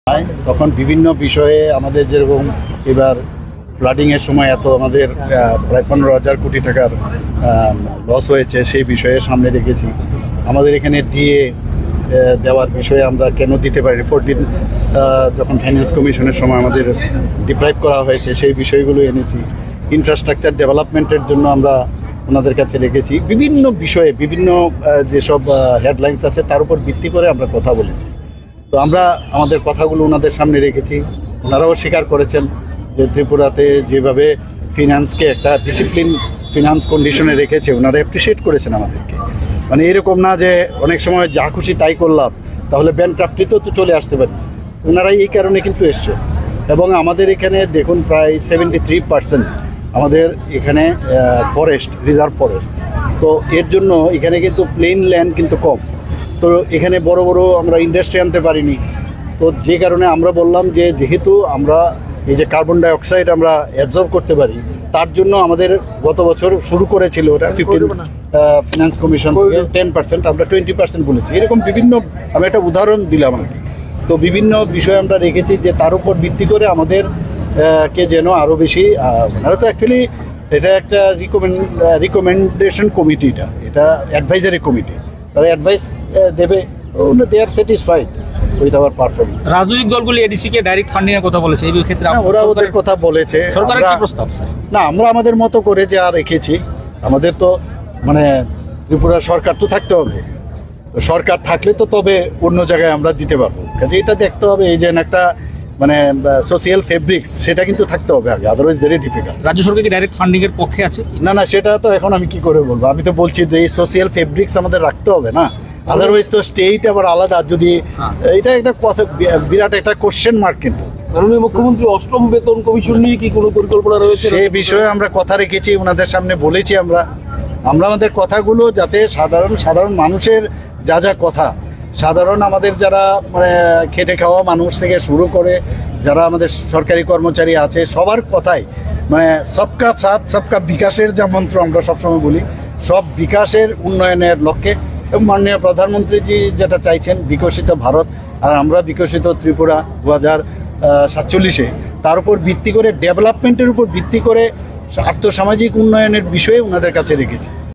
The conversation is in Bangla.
তখন বিভিন্ন বিষয়ে আমাদের যেরকম এবার ফ্লাডিংয়ের সময় এত আমাদের প্রায় 15,000 কোটি টাকার লস হয়েছে, সেই বিষয়ে সামনে রেখেছি। আমাদের এখানে ডিএ দেওয়ার বিষয়ে আমরা কেন দিতে পারি, 14 যখন ফাইন্যান্স কমিশনের সময় আমাদের ডিপ্রাইভ করা হয়েছে, সেই বিষয়গুলো এনেছি। ইনফ্রাস্ট্রাকচার ডেভেলপমেন্টের জন্য আমরা ওনাদের কাছে রেখেছি। বিভিন্ন বিষয়ে বিভিন্ন যেসব হেডলাইন্স আছে তার উপর ভিত্তি করে আমরা কথা বলেছি। তো আমরা আমাদের কথাগুলো ওনাদের সামনে রেখেছি। ওনারাও স্বীকার করেছেন যে ত্রিপুরাতে যেভাবে ফিনান্সকে একটা ডিসিপ্লিন ফিনান্স কন্ডিশনে রেখেছে, ওনারা অ্যাপ্রিসিয়েট করেছেন আমাদেরকে। মানে এরকম না যে অনেক সময় যা খুশি তাই করলাম, তাহলে ব্যাংকক্রাফটিতেও তো চলে আসতে পারি। ওনারাই এই কারণে কিন্তু এসছে। এবং আমাদের এখানে দেখুন প্রায় 73% আমাদের এখানে ফরেস্ট, রিজার্ভ ফরেস্ট। তো এর জন্য এখানে কিন্তু প্লেন ল্যান্ড কিন্তু কম। তো এখানে বড় বড় আমরা ইন্ডাস্ট্রি আনতে পারিনি। তো যে কারণে আমরা বললাম যে যেহেতু আমরা এই যে কার্বন ডাই অক্সাইড আমরা অ্যাবজর্ব করতে পারি, তার জন্য আমাদের গত বছর শুরু করেছিল ওটা 15 ফিনান্স কমিশন থেকে 10%, আমরা 20% বলেছি। এরকম বিভিন্ন, আমি একটা উদাহরণ দিলাম আর কি। তো বিভিন্ন বিষয় আমরা রেখেছি যে তার উপর ভিত্তি করে আমাদের কে যেন আরও বেশি, ওনারা তো অ্যাকচুয়ালি এটা একটা রিকমেন্ডেশন কমিটি, এটা অ্যাডভাইজারি কমিটি, তারা অ্যাডভাইস দেবে, they are satisfied with our performance. রাজনৈতিক দলগুলি এডিসি কে ডাইরেক্ট ফান্ডিং এর কথা বলেছে, এই ক্ষেত্রে ওরা ওদের কথা বলেছে। সরকারের কি প্রস্তাব? না, আমরা আমাদের মতো করে যা রেখেছি। আমাদের তো মানে ত্রিপুরা সরকার তো থাকতে হবে, তো সরকার থাকলে তো তবে অন্য জায়গায় আমরা দিতে পারবো। কাজে এটা দেখতে হবে, এই যে একটা মানে সোশিয়াল ফেব্রিক্স, সেটা কিন্তু থাকতে হবে আগে, আদারওয়াইজ ভেরি ডিফিকাল্ট। রাজ্য সরকার কি ডাইরেক্ট ফান্ডিং এর পক্ষে আছে? না, সেটা তো এখন আমি কি করে বলবো। আমি তো বলছি যে এই সোশিয়াল ফেব্রিক্স আমাদের রাখতে হবে না, আদারওয়াইজ তো স্টেট আবার আলাদা। যদি এটা একটা কথা, বিরাট একটা কোশ্চেন মার্ক। কিন্তু মাননীয় মুখ্যমন্ত্রী অষ্টম বেতন কমিশন নিয়ে কি কোনো পরিকল্পনা রয়েছে? সেই বিষয়ে আমরা কথা রেখেছি, ওনাদের সামনে বলেছি আমরা আমাদের কথাগুলো, যাতে সাধারণ মানুষের যা কথা, সাধারণ আমাদের যারা মানে খেটে খাওয়া মানুষ থেকে শুরু করে যারা আমাদের সরকারি কর্মচারী আছে, সবার কথাই মানে সবকা সাথ সবকা বিকাশের যা মন্ত্র আমরা সবসময় বলি, সব বিকাশের উন্নয়নের লক্ষ্যে। এবং মাননীয় প্রধানমন্ত্রীজি যেটা চাইছেন, বিকশিত ভারত, আর আমরা বিকশিত ত্রিপুরা 2047-এ, তার উপর ভিত্তি করে, ডেভেলপমেন্টের উপর ভিত্তি করে আর্থসামাজিক উন্নয়নের বিষয়ে ওনাদের কাছে রেখেছি।